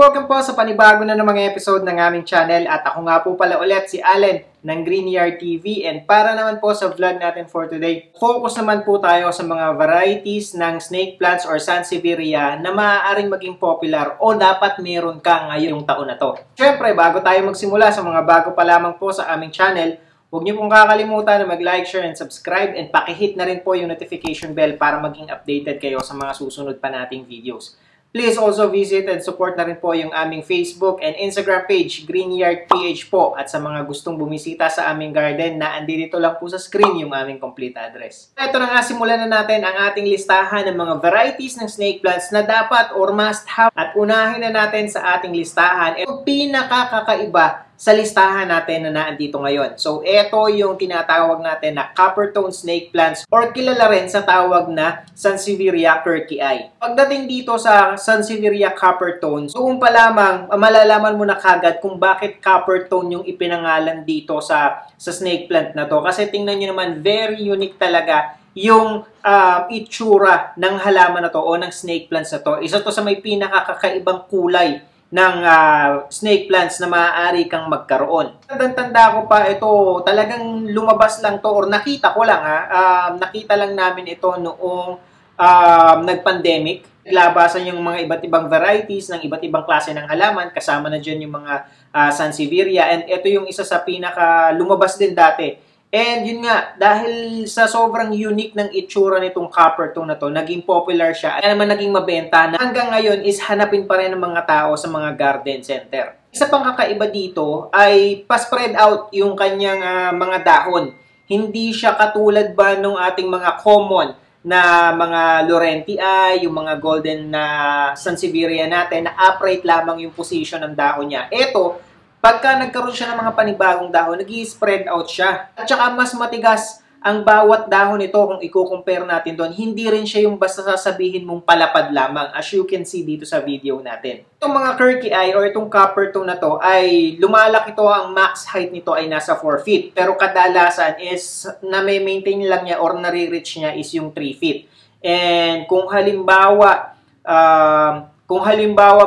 welcome po sa panibago na ng mga episode ng aming channel at ako nga po pala ulit si Allen ng Greenyard TV and para naman po sa vlog natin for today, focus naman po tayo sa mga varieties ng snake plants or Sansevieria na maaaring maging popular o dapat meron ka ngayong taon na to. Siyempre, bago tayo magsimula sa mga bago pa lamang po sa aming channel, huwag niyo pong kakalimutan na mag-like, share, and subscribe and pakihit na rin po yung notification bell para maging updated kayo sa mga susunod pa nating videos. Please also visit and support na rin po yung aming Facebook and Instagram page, Greenyard PH po. At sa mga gustong bumisita sa aming garden na andito lang po sa screen yung aming complete address. Ito na nga, simulan na natin ang ating listahan ng mga varieties ng snake plants na dapat or must have. At unahin na natin sa ating listahan yung pinakakakaiba sa listahan natin na naandito ngayon. So, ito yung tinatawag natin na coppertone snake plants or kilala rin sa tawag na Sansevieria kirkii. Pagdating dito sa Sansevieria coppertone, doon pa lamang malalaman mo na kagad kung bakit coppertone yung ipinangalan dito sa snake plant na to. Kasi tingnan nyo naman, very unique talaga yung itsura ng halaman na to o ng snake plants na to. Isa to sa may pinakakakaibang kulay ng snake plants na maaari kang magkaroon. Tanda ko pa ito, talagang lumabas lang to or nakita ko lang nakita lang namin ito noong nag-pandemic. Labasan yung mga iba't ibang varieties ng iba't ibang klase ng halaman, kasama na dyan yung mga Sansevieria and ito yung isa sa pinaka lumabas din dati. And yun nga, dahil sa sobrang unique ng itsura nitong coppertone na to, naging popular siya at naman naging mabenta na hanggang ngayon is hanapin pa rin ng mga tao sa mga garden center. Isa pang kakaiba dito ay pa-spread out yung kanyang mga dahon. Hindi siya katulad ba nung ating mga common na mga Laurentii, yung mga golden na Sansevieria natin na upright lamang yung position ng dahon niya. Ito, pagka nagkaroon siya ng mga panibagong dahon, nag-i-spread out siya. At saka mas matigas ang bawat dahon nito kung i-compare natin doon. Hindi rin siya yung basta sasabihin mong palapad lamang as you can see dito sa video natin. Itong mga kirkii or itong coppertone na to ay lumalaki to, ang max height nito ay nasa 4 feet. Pero kadalasan is na may maintain lang niya or nare-reach niya is yung 3 feet. And kung halimbawa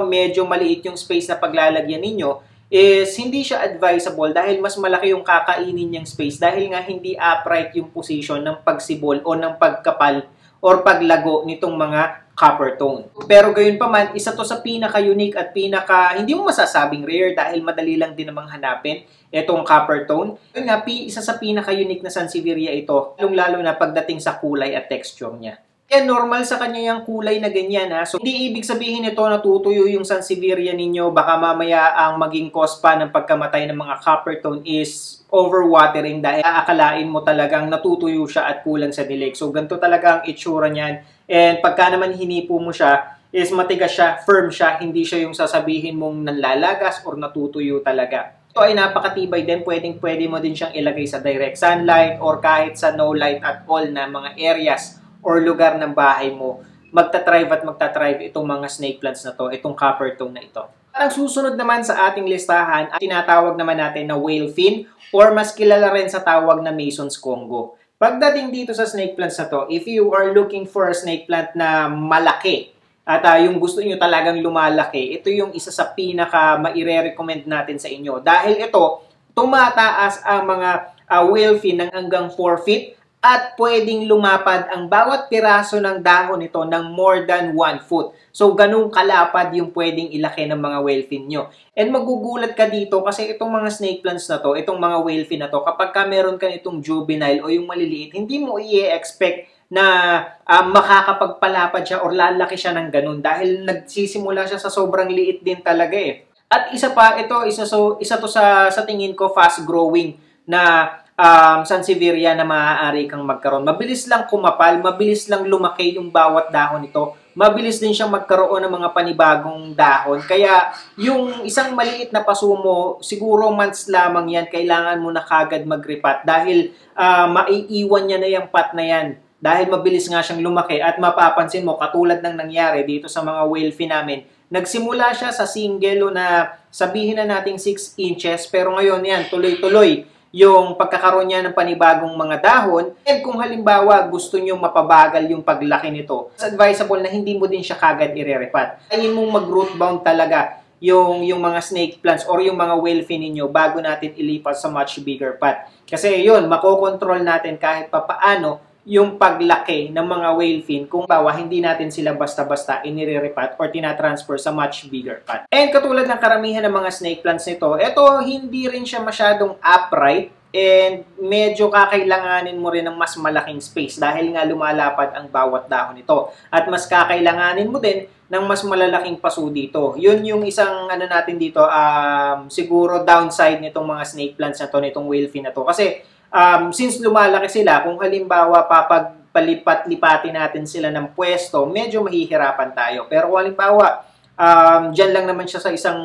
medyo maliit yung space na paglalagyan ninyo, is hindi siya advisable dahil mas malaki yung kakainin niyang space dahil nga hindi upright yung position ng pagsibol o ng pagkapal or paglago nitong mga coppertone. Pero gayon pa man, isa to sa pinaka-unique at hindi mo masasabing rare dahil madali lang din namang hanapin itong coppertone. Yun nga, isa sa pinaka-unique na Sansevieria ito, lalo na pagdating sa kulay at texture niya. Normal sa kanya yung kulay na ganyan So, hindi ibig sabihin nito natutuyo yung Sansevieria ninyo. Baka mamaya ang maging cause pa ng pagkamatay ng mga coppertone is overwatering dahil aakalain mo talagang natutuyo siya at kulang sa dilig. So, ganito talaga ang itsura niyan. And pagka naman hinipo mo siya, is matigas siya, firm siya, hindi siya yung sasabihin mong nanlalagas or natutuyo talaga. Ito ay napakatibay din, pwede mo din siyang ilagay sa direct sunlight or kahit sa no light at all na mga areas or lugar ng bahay mo, magta-thrive itong mga snake plants na to, itong coppertone na ito. Ang susunod naman sa ating listahan, tinatawag naman natin na whale fin or mas kilala rin sa tawag na Mason's Congo. Pagdating dito sa snake plants na to, if you are looking for a snake plant na malaki at yung gusto niyo talagang lumalaki, ito yung isa sa pinaka maire-recommend natin sa inyo. Dahil ito, tumataas ang mga whale fin ng hanggang 4 feet at pwedeng lumapad ang bawat piraso ng dahon nito ng more than 1 foot. So, ganung kalapad yung pwedeng ilaki ng mga whale fin nyo. And magugulat ka dito kasi itong mga snake plants na to, itong mga whale fin na to, kapag ka meron ka itong juvenile o yung maliliit, hindi mo i-expect na makakapagpalapad siya or lalaki siya ng ganun dahil nagsisimula siya sa sobrang liit din talaga At isa pa, isa to sa tingin ko fast growing na Sansevieria na maaari kang magkaroon. Mabilis lang kumapal, mabilis lang lumaki yung bawat dahon nito. Mabilis din siyang magkaroon ng mga panibagong dahon. Kaya yung isang maliit na pasumo, siguro months lamang yan, kailangan mo na kagad mag-repat dahil maiiwan niya na yung pot na yan. Dahil mabilis nga siyang lumaki at mapapansin mo, katulad ng nangyari dito sa mga whale fin namin, nagsimula siya sa single na sabihin na nating 6 inches, pero ngayon yan, tuloy-tuloy yung pagkakaroon niya ng panibagong mga dahon. And kung halimbawa gusto nyo mapabagal yung paglaki nito, it's advisable na hindi mo din siya kagad ire-repat. Ayayin mong mag-root bound talaga yung mga snake plants or yung mga whale fin ninyo bago natin ilipat sa much bigger pot. Kasi yun, makokontrol natin kahit papaano yung paglaki ng mga whale fin kung bawa hindi natin sila basta-basta inire-repat or tinatransfer sa much bigger pot. And katulad ng karamihan ng mga snake plants nito, ito hindi rin siya masyadong upright and medyo kakailanganin mo rin ng mas malaking space dahil nga lumalapad ang bawat dahon nito. At mas kakailanganin mo din ng mas malalaking paso dito. Yun yung isang ano natin dito, siguro downside nitong mga snake plants na to, nitong whale fin na to. Kasi since lumalaki sila, kung halimbawa papagpalipat-lipatin natin sila ng pwesto, medyo mahihirapan tayo. Pero kung halimbawa, dyan lang naman siya sa isang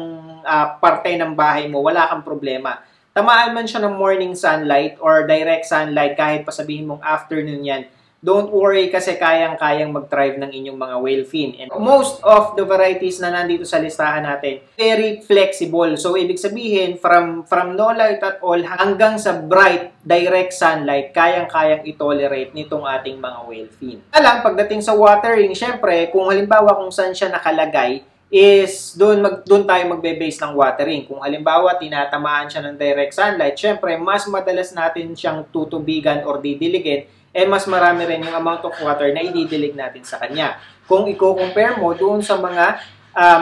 parte ng bahay mo, wala kang problema. Tamaan man siya ng morning sunlight or direct sunlight, kahit pa sabihin mong afternoon yan, don't worry kasi kayang-kayang mag-thrive ng inyong mga whale fin. And most of the varieties na nandito sa listahan natin, very flexible. So, ibig sabihin, from no light at all hanggang sa bright, direct sunlight, kayang-kayang i-tolerate nitong ating mga whale fin. Alam, pagdating sa watering, syempre, kung halimbawa kung saan siya nakalagay, is doon tayo magbe-base ng watering. Kung halimbawa tinatamaan siya ng direct sunlight, syempre mas madalas natin siyang tutubigan or didiligin, mas marami rin yung amount of water na ididilig natin sa kanya. Kung i-compare mo doon sa mga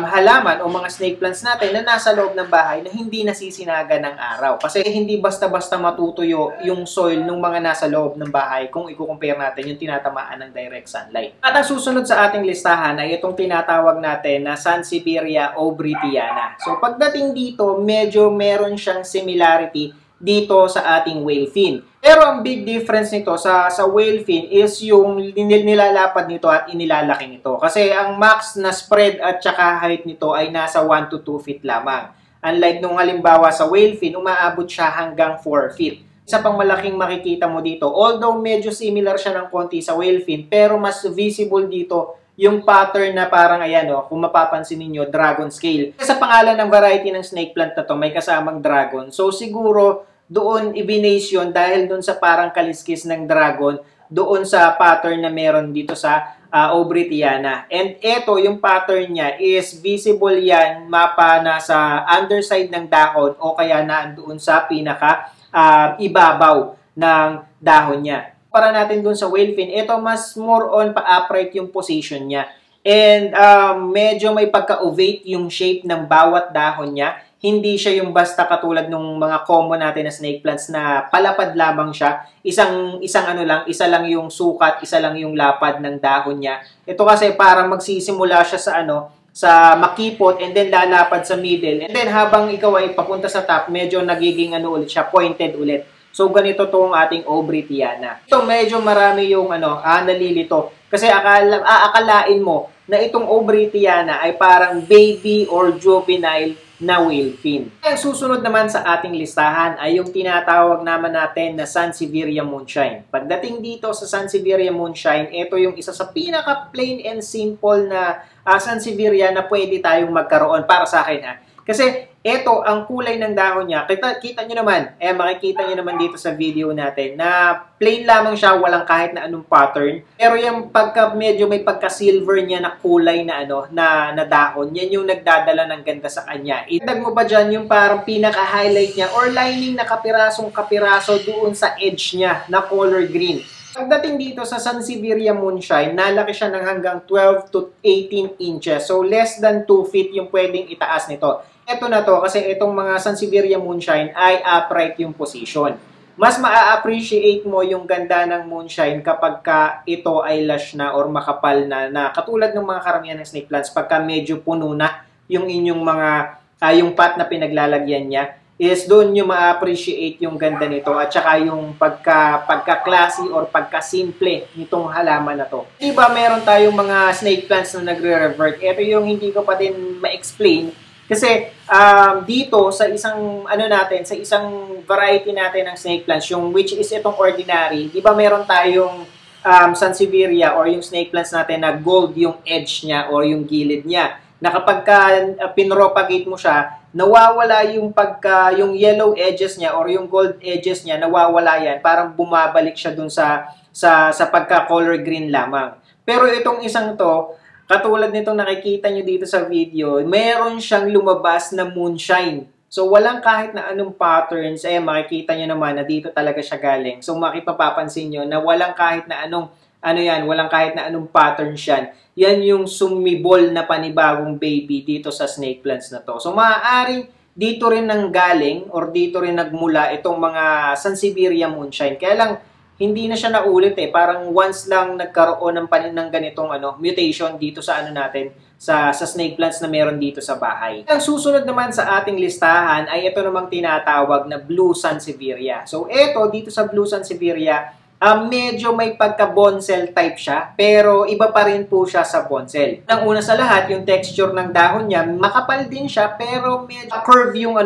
halaman o mga snake plants natin na nasa loob ng bahay na hindi nasisinaga ng araw. Kasi hindi basta-basta matutuyo yung soil ng mga nasa loob ng bahay kung i-compare natin yung tinatamaan ng direct sunlight. At ang susunod sa ating listahan ay itong tinatawag natin na Sansevieria obritiana. So pagdating dito, medyo meron siyang similarity dito sa ating whale fin. Pero ang big difference nito sa whale fin is yung nilalapad nito at inilalaki nito. Kasi ang max na spread at saka height nito ay nasa 1 to 2 feet lamang. Unlike nung halimbawa sa whale fin, umaabot siya hanggang 4 feet. Isa pang malaking makikita mo dito, although medyo similar siya ng konti sa whale fin, pero mas visible dito yung pattern na parang ayan kung mapapansin niyo dragon scale. Sa pangalan ng variety ng snake plant na to, may kasamang dragon. So siguro doon ibinase yun dahil doon sa parang kaliskis ng dragon, doon sa pattern na meron dito sa obritiana. And ito, yung pattern niya is visible yan, mapa nasa underside ng dahon o kaya na doon sa pinaka ibabaw ng dahon niya. Para natin doon sa whale fin, ito mas more on pa-upright yung position niya. And medyo may pagka-ovate yung shape ng bawat dahon niya. Hindi siya yung basta katulad ng mga common natin na snake plants na palapad lamang siya. Isa lang yung sukat, isa lang yung lapad ng dahon niya. Ito kasi parang magsisimula siya sa makipot and then lalapad sa middle. And then habang ikaw ay papunta sa top, medyo nagiging ulit siya, pointed ulit. So ganito tong ating obritiana. Ito medyo marami yung nalilito. Kasi akalain mo na itong obritiana ay parang baby or juvenile na whale fin. Ang susunod naman sa ating listahan ay yung tinatawag naman natin na Sansevieria moonshine. Pagdating dito sa Sansevieria moonshine, ito yung isa sa pinaka plain and simple na Sansevieria na pwede tayong magkaroon para sa akin. Kasi ito, ang kulay ng dahon niya, kita nyo naman, makikita nyo naman dito sa video natin na plain lamang siya, walang kahit na anong pattern. Pero yung medyo may pagka-silver niya na kulay na na dahon, yan yung nagdadala ng ganda sa kanya. Idag mo ba dyan yung parang pinaka-highlight niya or lining na kapirasong-kapiraso doon sa edge niya na color green. Pagdating dito sa Sansevieria moonshine, nalaki siya ng hanggang 12 to 18 inches. So, less than 2 feet yung pwedeng itaas nito. Ito na to kasi itong mga Sansevieria moonshine ay upright yung position. Mas maa-appreciate mo yung ganda ng moonshine kapag ito ay lush na or makapal na katulad ng mga karamihan ng snake plants pagka medyo puno na yung inyong mga yung pot na pinaglalagyan niya. Is doon nyo ma-appreciate yung ganda nito at saka yung pagka-classy or pagka-simple nitong halaman na to. Diba meron tayong mga snake plants na nagre-revert? Ito yung hindi ko pa din ma-explain kasi dito sa isang sa isang variety natin ng snake plants, yung which is itong ordinary, diba meron tayong Sansevieria or yung snake plants natin na gold yung edge niya or yung gilid niya. Na kapag pinropagate mo siya, nawawala yung yellow edges niya or yung gold edges niya, nawawala yan. Parang bumabalik siya dun sa pagka-color green lamang. Pero itong isang to, Katulad nitong nakikita nyo dito sa video, meron siyang lumabas na moonshine. So, walang kahit na anong patterns. Makikita nyo naman na dito talaga siya galing. So, makipapapansin nyo na walang kahit na anong, walang kahit na anong patterns yan. Yan yung sumibol na panibagong baby dito sa snake plants na to. So, maaaring dito rin nanggaling or dito rin nagmula itong mga Sansevieria moonshine. Kaya lang, hindi na siya naulit Parang once lang nagkaroon ng ganitong mutation dito sa natin, sa snake plants na meron dito sa bahay. Ang susunod naman sa ating listahan ay ito namang tinatawag na Blue Sansevieria. So ito dito sa Blue Sansevieria, medyo may pagka-bonsai type siya, pero iba pa rin po siya sa bonsai. Ang una sa lahat, yung texture ng dahon niya, makapal din siya, pero medyo curve yung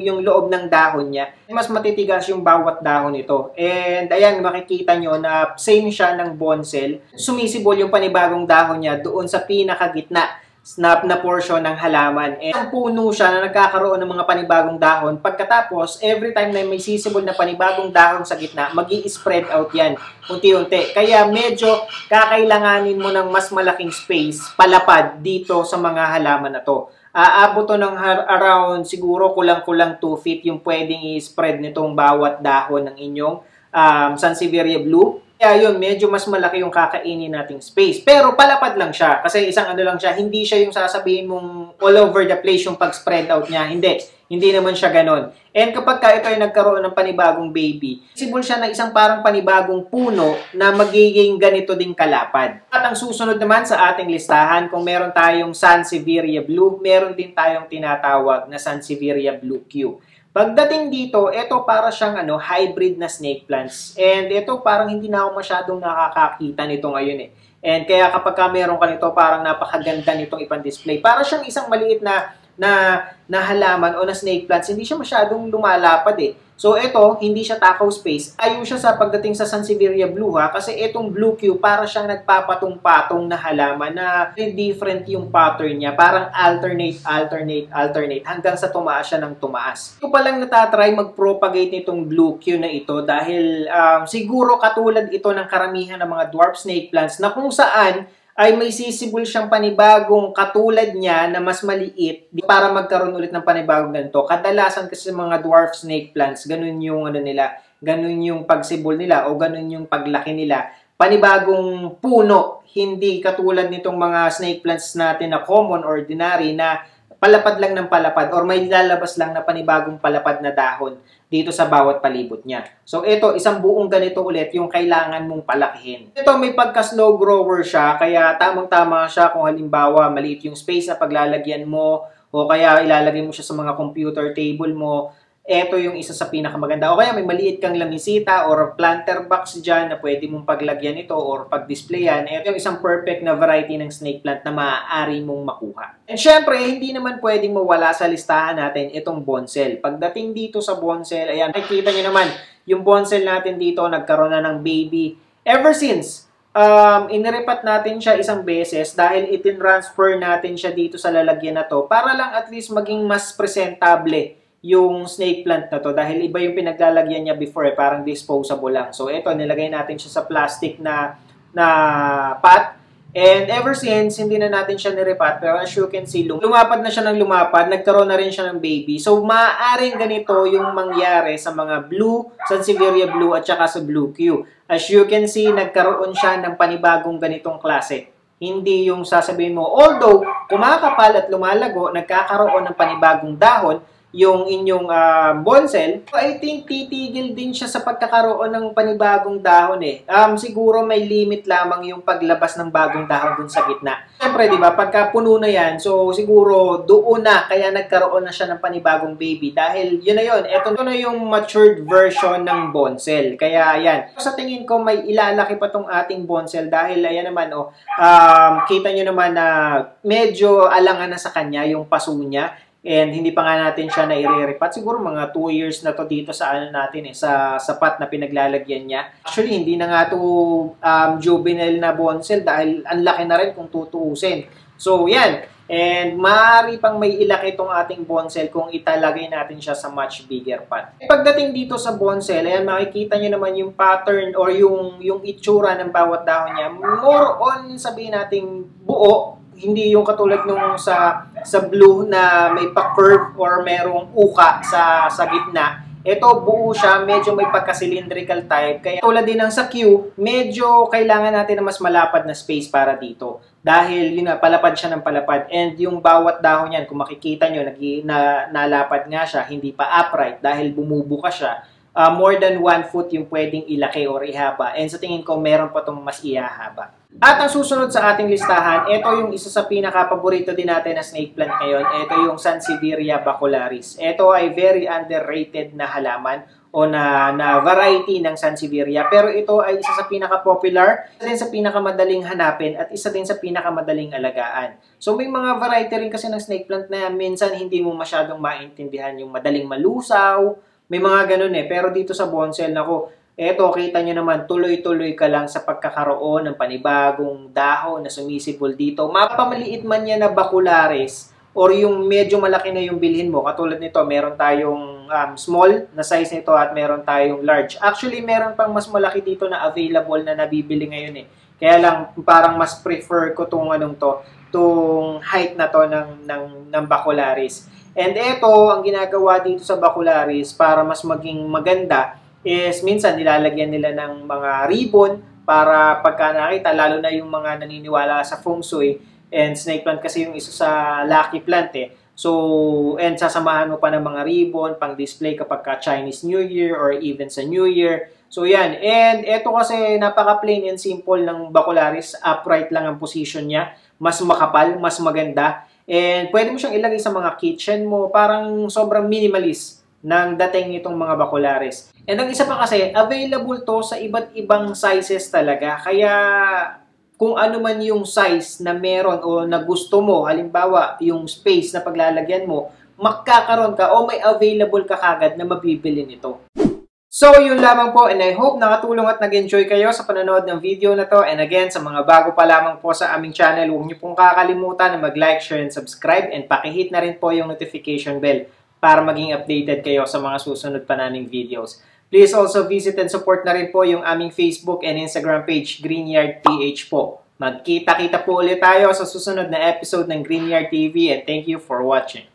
yung loob ng dahon niya. Mas matitigas yung bawat dahon nito. And ayan, makikita nyo na same siya ng bonsai. Sumisibol yung panibagong dahon niya doon sa pinakagitna na portion ng halaman. Ang puno siya na nagkakaroon ng mga panibagong dahon. Pagkatapos, every time na may sisibol na panibagong dahon sa gitna, magi-spread out yan unti-unti. Kaya medyo kakailanganin mo ng mas malaking space, palapad dito sa mga halaman na to. Aabot to ng around siguro kulang-kulang 2 feet yung pwedeng i-spread nitong bawat dahon ng inyong Sansevieria Blue. Kaya yun, medyo mas malaki yung kakainin nating space. Pero palapad lang siya. Kasi isang lang siya. Hindi siya yung sasabihin mong all over the place yung pag-spread out niya. Hindi. Hindi naman siya ganon. And kapag ito ay nagkaroon ng panibagong baby, sibol siya ng isang parang panibagong puno na magiging ganito ding kalapad. At ang susunod naman sa ating listahan, kung meron tayong Sansevieria Blue, meron din tayong tinatawag na Sansevieria Blue Q. Pagdating dito, ito para siyang hybrid na snake plants. And ito parang hindi na ako masyadong nakakakita nito ngayon And kaya kapag meron ka nito, parang napakaganda nitong ipang-display. Para siyang isang maliit na halaman o na snake plants, hindi siya masyadong lumalapad So ito, hindi siya takaw space. Ayaw siya sa pagdating sa Sansevieria Blue kasi itong Blue Q para siyang nagpapatong-patong na halaman na different yung pattern niya. Parang alternate hanggang sa tumaas siya ng tumaas. Ito palang natatry mag-propagate nitong Blue Q na ito dahil siguro katulad ito ng karamihan ng mga dwarf snake plants na kung saan ay may sisibol siyang panibagong katulad niya na mas maliit para magkaroon ulit ng panibagong ganito. Kadalasan kasi mga dwarf snake plants, ganun yung ganun yung pagsibol nila o ganun yung paglaki nila. Panibagong puno, hindi katulad nitong mga snake plants natin na common, ordinary, na palapad lang ng palapad or may lalabas lang na panibagong palapad na dahon dito sa bawat palibot niya. So ito, isang buong ganito ulit yung kailangan mong palakihin. Ito may pagka-slow grower siya, kaya tamang-tama siya kung halimbawa maliit yung space na paglalagyan mo o kaya ilalagay mo siya sa mga computer table mo. Ito yung isa sa pinakamaganda. O kaya may maliit kang lamisita or planter box dyan na pwede mong paglagyan ito or pag-displayan. Ito yung isang perfect na variety ng snake plant na maaari mong makuha. And syempre, hindi naman pwedeng mawala sa listahan natin itong bonsai. Pagdating dito sa bonsai, ayan, nakikita nyo naman, yung bonsai natin dito nagkaroon na ng baby. Ever since, iniripat natin siya isang beses dahil itin-transfer natin siya dito sa lalagyan na to para lang at least maging mas presentable yung snake plant na to dahil iba yung pinaglalagyan niya before parang disposable lang. So ito, nilagay natin siya sa plastic na pot. And ever since, hindi na natin siya niripat. Pero as you can see, lumapad na siya ng lumapad. Nagkaroon na rin siya ng baby. So maaaring ganito yung mangyari sa mga Blue, Sansevieria Blue at saka sa Blue Q. As you can see, nagkaroon siya ng panibagong ganitong klase. Hindi yung sasabihin mo, although kumakapal at lumalago, nagkakaroon ng panibagong dahon, yung inyong bonsai, I think titigil din siya sa pagkakaroon ng panibagong dahon siguro may limit lamang yung paglabas ng bagong dahon dun sa gitna. Siyempre, di ba, pagka puno na yan, so siguro doon na, kaya nagkaroon na siya ng panibagong baby. Dahil yun na yun, ito na yung matured version ng bonsai. Kaya yan. Sa tingin ko, may ilalaki pa tong ating bonsai dahil ayan naman, kita nyo naman na medyo alangan na sa kanya yung paso niya. And hindi pa nga natin siya na-i-repat. Siguro mga 2 years na to dito sa natin sa pot na pinaglalagyan niya. Actually, hindi na nga to juvenile na bonsai dahil ang laki na rin kung tutuusin. So, yan. And maaari pang may ilaki itong ating bonsai kung italagay natin siya sa much bigger pot. Pagdating dito sa bonsai, ayan, makikita nyo naman yung pattern or yung itsura ng bawat dahon niya. More on, sabihin natin, buo. Hindi yung katulad nung sa blue na may pa-curve or merong uka sa gitna. Ito, buo siya, medyo may pagka-cylindrical type. Kaya tulad din ng sa Q, medyo kailangan natin na mas malapad na space para dito. Dahil yun na, palapad siya ng palapad. And yung bawat dahon yan, kung makikita nyo, nalapad nga siya, hindi pa upright dahil bumubuka siya. More than 1 foot yung pwedeng ilaki or ihaba. And sa tingin ko, meron pa itong mas ihahaba. At ang susunod sa ating listahan, ito yung isa sa pinaka-paborito din natin na snake plant ngayon. Ito yung Sansevieria bacularis. Ito ay very underrated na halaman o na variety ng Sansevieria. Pero ito ay isa sa pinaka-popular, isa din sa pinakamadaling hanapin, at isa din sa pinakamadaling alagaan. So may mga variety rin kasi ng snake plant na minsan hindi mo masyadong maintindihan, yung madaling malusaw, may mga ganun eh. Pero dito sa bonsai, nako, eto, kita nyo naman, tuloy-tuloy ka lang sa pagkakaroon ng panibagong dahon na sumisibol dito. Mapamaliit man yan na bacularis or yung medyo malaki na yung bilhin mo. Katulad nito, meron tayong small na size nito at meron tayong large. Actually, meron pang mas malaki dito na available na nabibili ngayon eh. Kaya lang, parang mas prefer ko tong height na to ng bacularis. And eto, ang ginagawa dito sa bacularis para mas maging maganda is minsan nilalagyan nila ng mga ribbon para pagka nakita, lalo na yung mga naniniwala sa feng shui, and snake plant kasi yung isa sa lucky plant eh. So, and sasamahan mo pa ng mga ribbon pang display kapag ka Chinese New Year or even sa New Year. So, yan. And eto kasi napaka-plain and simple ng bacularis. Upright lang ang position niya. Mas makapal, mas maganda. And pwede mo siyang ilagay sa mga kitchen mo. Parang sobrang minimalist ng dating itong mga bacularis. And ang isa pa kasi, available to sa iba't ibang sizes talaga. Kaya kung ano man yung size na meron o na gusto mo, halimbawa yung space na paglalagyan mo, magkakaroon ka o may available ka kagad na mabibili nito. So, yun lamang po, and I hope nakatulong at nag-enjoy kayo sa panonood ng video na to. And again, sa mga bago pa lamang po sa aming channel, huwag niyo pong kakalimutan na mag-like, share, and subscribe. And pakihit na rin po yung notification bell para maging updated kayo sa mga susunod pa naming videos. Please also visit and support na rin po yung aming Facebook and Instagram page, Greenyard PH po. Magkita-kita po ulit tayo sa susunod na episode ng Greenyard TV, and thank you for watching.